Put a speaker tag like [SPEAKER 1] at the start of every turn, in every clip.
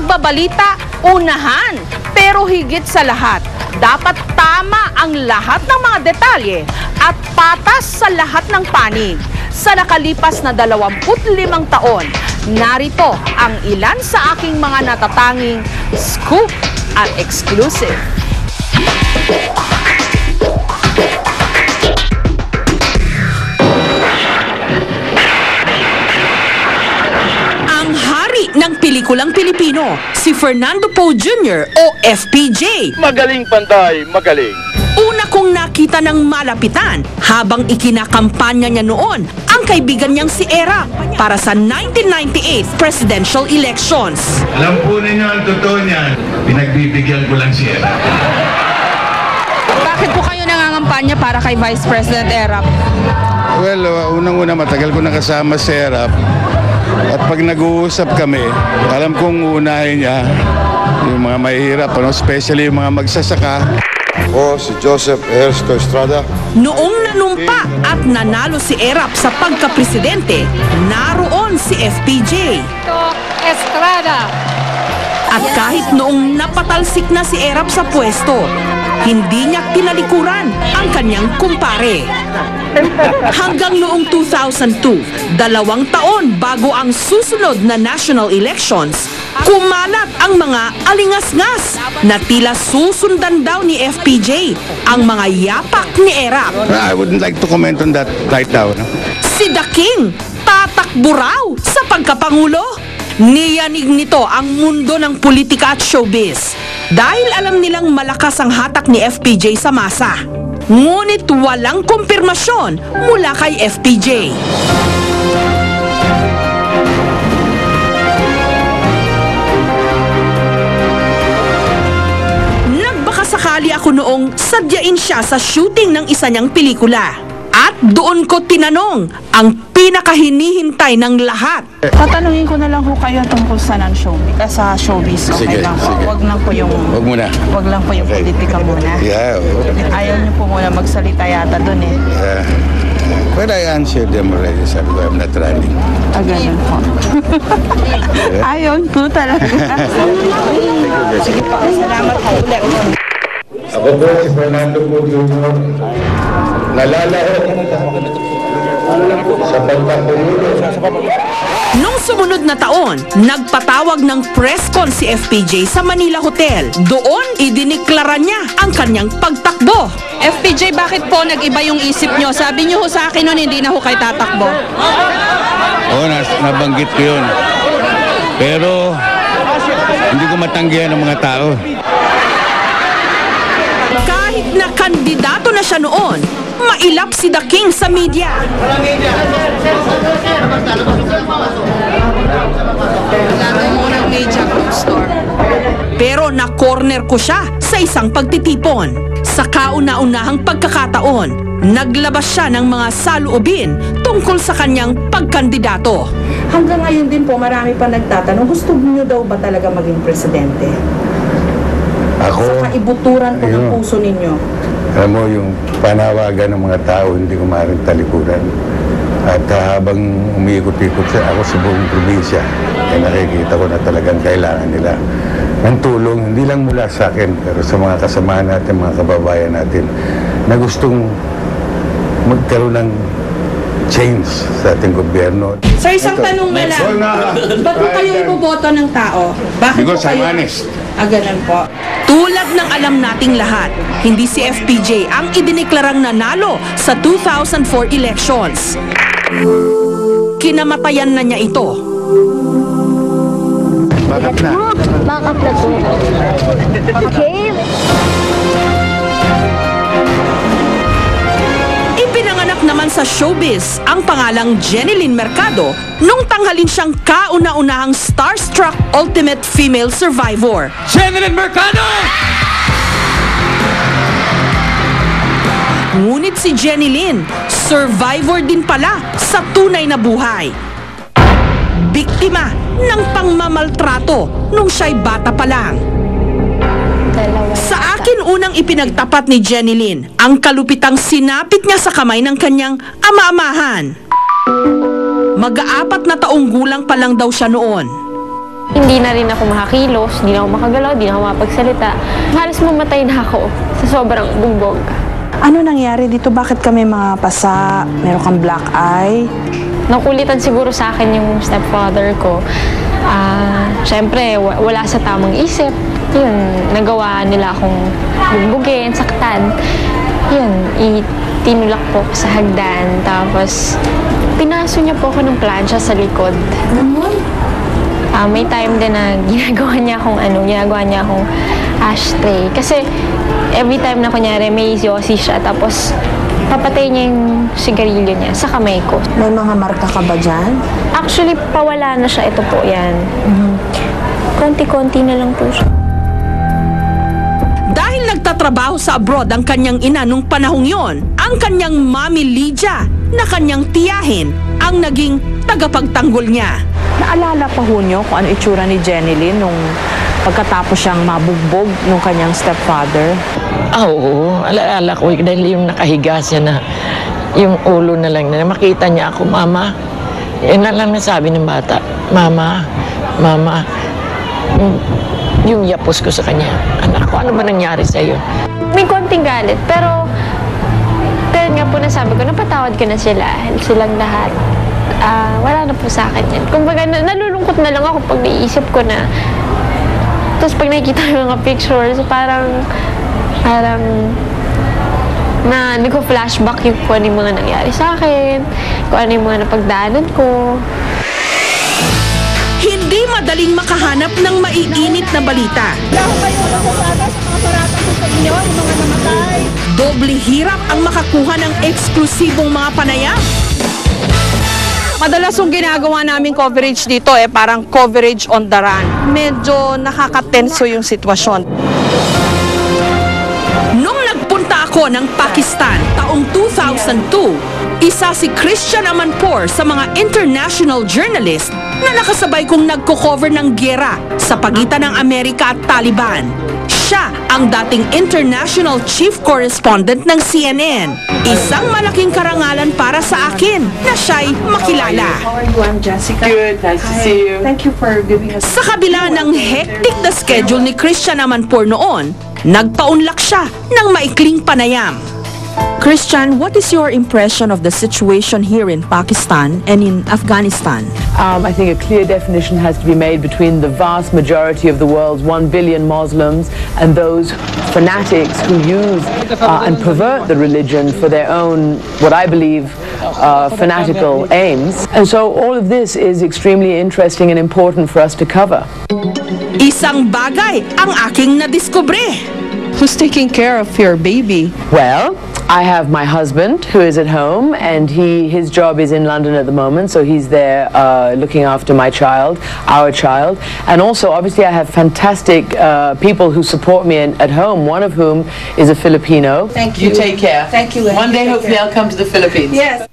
[SPEAKER 1] pagbabalita, unahan. Pero higit sa lahat, dapat tama ang lahat ng mga detalye at patas sa lahat ng panig. Sa nakalipas na 25 taon, narito ang ilan sa aking mga natatanging scoop at exclusive. Ng pelikulang Pilipino, si Fernando Poe Jr. o FPJ.
[SPEAKER 2] Magaling Panday, magaling.
[SPEAKER 1] Una kong nakita ng malapitan habang ikinakampanya niya noon ang kaibigan niyang si Erap para sa 1998 presidential elections.
[SPEAKER 3] Alam po ninyo ang totoo niyan, pinagbibigyan ko lang si Erap.
[SPEAKER 1] Bakit po kayo nangangampanya para kay Vice President Erap?
[SPEAKER 3] Well, unang-una matagal ko nakasama si Erap. At pag nag-uusap kami, alam kong unahin niya yung mga mahihirap, especially yung mga magsasaka.
[SPEAKER 4] Ako si Joseph Ernesto Estrada.
[SPEAKER 1] Noong nanumpa at nanalo si Erap sa pagka-presidente, naroon si FPJ.
[SPEAKER 5] Estrada.
[SPEAKER 1] At kahit noong napatalsik na si Erap sa pwesto, hindi niya tinalikuran ang kanyang kumpare. Hanggang noong 2002, 2 taon bago ang susunod na national elections, kumalat ang mga alingas-ngas na tila susundan daw ni FPJ ang mga yapak ni Erap.
[SPEAKER 3] I wouldn't like to comment on that right now. No?
[SPEAKER 1] Si The King, tatakbo raw sa pagkapangulo. Niyanig nito ang mundo ng politika at showbiz dahil alam nilang malakas ang hatak ni FPJ sa masa. Ngunit walang kumpirmasyon mula kay FPJ. Nagbakasakali ako noong sadyain siya sa shooting ng isa niyang pelikula. At doon ko tinanong ang pinakahinihintay ng lahat.
[SPEAKER 6] Tatanungin ko na lang ho kayo tungkol sa showbiz. Okay
[SPEAKER 3] Sige,
[SPEAKER 6] lang po.
[SPEAKER 3] sige.
[SPEAKER 6] Wag lang po yung
[SPEAKER 3] Wag lang po yung
[SPEAKER 6] politika muna.
[SPEAKER 3] Yeah.
[SPEAKER 6] Ayaw niyo po muna magsalita yata doon eh.
[SPEAKER 3] Yeah. Well, I answered them already. Sabi ko, I'm not running.
[SPEAKER 6] Ganun po. Ayaw po talaga. Sige po, salamat po ulit.
[SPEAKER 3] Ako po si Fernando Poe Jr. Nalalaho sa pagpapangulo.
[SPEAKER 1] Nung sumunod na taon, nagpatawag ng press con si FPJ sa Manila Hotel. Doon, idiniklara niya ang kanyang pagtakbo. FPJ, bakit po nag-iba yung isip nyo? Sabi nyo ho sa akin noon, hindi na ho kayo tatakbo.
[SPEAKER 3] Oo, nabanggit ko yun. Pero, hindi ko matanggihan ng mga tao.
[SPEAKER 1] Kahit na kandidato na siya noon, mailap si The King sa media. Pero na-corner ko siya sa isang pagtitipon. Sa kauna-unahang pagkakataon, naglabas siya ng mga saloobin tungkol sa kanyang pagkandidato.
[SPEAKER 6] Hanggang ngayon din po, marami pa nagtatanong, gusto niyo daw ba talaga maging presidente?
[SPEAKER 3] Ako,
[SPEAKER 6] Sa kaibuturan po ng puso ninyo.
[SPEAKER 3] alam mo, yung panawagan ng mga tao, hindi ko maaaring talikuran. At habang umiikot-ikot ako sa buong probinsya, nakikita ko na talagang kailangan nila ng tulong, hindi lang mula sa akin, pero sa mga kasama natin, mga kababayan natin, na gustong magkaroon ng change sa ating gobyerno.
[SPEAKER 6] Sir, isang tanong na lang. Ba't po kayo iboboto ng tao? Bakit
[SPEAKER 3] Because
[SPEAKER 6] po kayo?
[SPEAKER 3] I'm honest.
[SPEAKER 6] Ganun po.
[SPEAKER 1] Tulad ng alam nating lahat, hindi si FPJ ang idineklarang nanalo sa 2004 elections. Kinamatayan na niya ito.
[SPEAKER 3] Bakit na?
[SPEAKER 5] Backup na to. Okay?
[SPEAKER 1] Ipinanganak naman sa showbiz ang pangalang Jeneline Mercado nung tanghalin siyang kauna-unahang starstruck ultimate female survivor.
[SPEAKER 2] Jeneline Mercado!
[SPEAKER 1] Ngunit si Jeneline, survivor din pala sa tunay na buhay. Biktima ng pangmamaltrato nung siya'y bata pa lang. Sa akin unang ipinagtapat ni Jeneline ang kalupitang sinapit niya sa kamay ng kanyang ama-amahan. Mag-aapat na taong gulang pa lang daw siya noon.
[SPEAKER 7] Hindi na rin ako makakilos, hindi na ako makagalaw, hindi na ako mapagsalita. Halos mamatay na ako sa sobrang bugbog.
[SPEAKER 6] Ano nangyari dito? Bakit kami mga pasa? Meron kang black eye?
[SPEAKER 7] Nakulitan siguro sa akin yung stepfather ko. Siyempre, wala sa tamang isip. Yun, nagawa nila akong bugbugin, saktan. Yun, tinulak po ako sa hagdan. Tapos, pinaso niya po ako ng plancha sa likod. May time din na ginagawa niya akong ashtray. Kasi, every time na kunyari may yosi siya, tapos papatay niya yung sigarilyo niya sa kamay ko.
[SPEAKER 6] May mga marka ka ba dyan?
[SPEAKER 7] Actually, pawala na siya. Ito po, yan. Konti-konti na lang po siya.
[SPEAKER 1] Dahil nagtatrabaho sa abroad ang kanyang ina nung panahong yon, ang kanyang mami Lydia na kanyang tiyahin ang naging tagapagtanggol niya.
[SPEAKER 6] Naalala pa ho niyo kung ano itsura ni Jenny Lynn nung pagkatapos siyang mabugbog nung kanyang stepfather?
[SPEAKER 8] Oo, alaala ko dahil yung nakahiga siya na yung ulo na lang na makita niya ako, Mama. Yan na lang nasabi ng bata, Mama, yung yapos ko sa kanya. Anak ko, ano ba nangyari sa'yo?
[SPEAKER 7] May konting galit, pero nga po nasabi ko, napatawad ko na silang lahat. Wala na po sa akin yan. Kumbaga, nalulungkot na lang ako pag naisip ko na. Tapos pag nakikita yung mga pictures, parang na nagko-flashback yung kung ano yung mga nangyari sa akin, kung ano yung mga napagdaanan ko.
[SPEAKER 1] Hindi madaling makahanap ng maiinit na balita. Doble hirap ang makakuha ng eksklusibong mga panayam.
[SPEAKER 6] Madalas yung ginagawa namin coverage dito parang coverage on the run. Medyo nakakatenso yung sitwasyon.
[SPEAKER 1] Nung nagpunta ako ng Pakistan taong 2002, isa si Christian Amanpour sa mga international journalist na nakasabay kong nagko-cover ng giyera sa pagitan ng Amerika at Taliban. Siya ang dating international chief correspondent ng CNN. Isang malaking karangalan para sa akin na siya'y makilala.
[SPEAKER 6] How are you? I'm Jessica.
[SPEAKER 2] Good, nice to see you.
[SPEAKER 6] Thank you for giving us...
[SPEAKER 1] Sa kabila ng hectic na schedule ni Christian Amanpour noon, nagpaunlak siya ng maikling panayam.
[SPEAKER 6] Christian, what is your impression of the situation here in Pakistan and in Afghanistan?
[SPEAKER 9] I think a clear definition has to be made between the vast majority of the world's 1 billion Muslims and those fanatics who use and pervert the religion for their own, what I believe, fanatical aims. And so all of this is extremely interesting and important for us to cover.
[SPEAKER 1] Isang bagay ang aking nadiskubre.
[SPEAKER 6] Who's taking care of your baby?
[SPEAKER 9] Well, I have my husband who is at home, and his job is in London at the moment, so he's there looking after my child, our child. And also, obviously, I have fantastic people who support me at home, one of whom is a Filipino.
[SPEAKER 6] Thank you.
[SPEAKER 9] You take care.
[SPEAKER 6] Thank you.
[SPEAKER 9] One day, hopefully, I'll come to the Philippines.
[SPEAKER 6] Yes.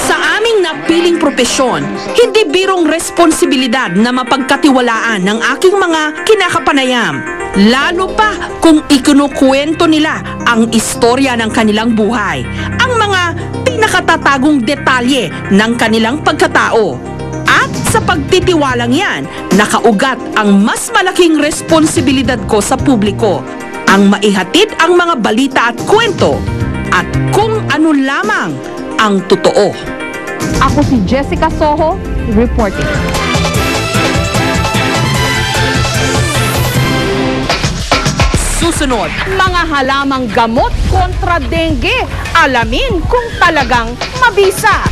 [SPEAKER 1] Sa aming napiling propesyon, hindi birong responsibilidad na mapagkatiwalaan ng aking mga kinakapanayam. Lalo pa kung ikinukwento nila ang istorya ng kanilang buhay, ang mga pinakatatagong detalye ng kanilang pagkatao. At sa pagtitiwalang yan, nakaugat ang mas malaking responsibilidad ko sa publiko, ang maihatid ang mga balita at kwento, at kung ano lamang ang totoo.
[SPEAKER 5] Ako si Jessica Soho, reporting.
[SPEAKER 1] Susunod,
[SPEAKER 6] Mga halamang gamot kontra dengue. Alamin kung talagang mabisa.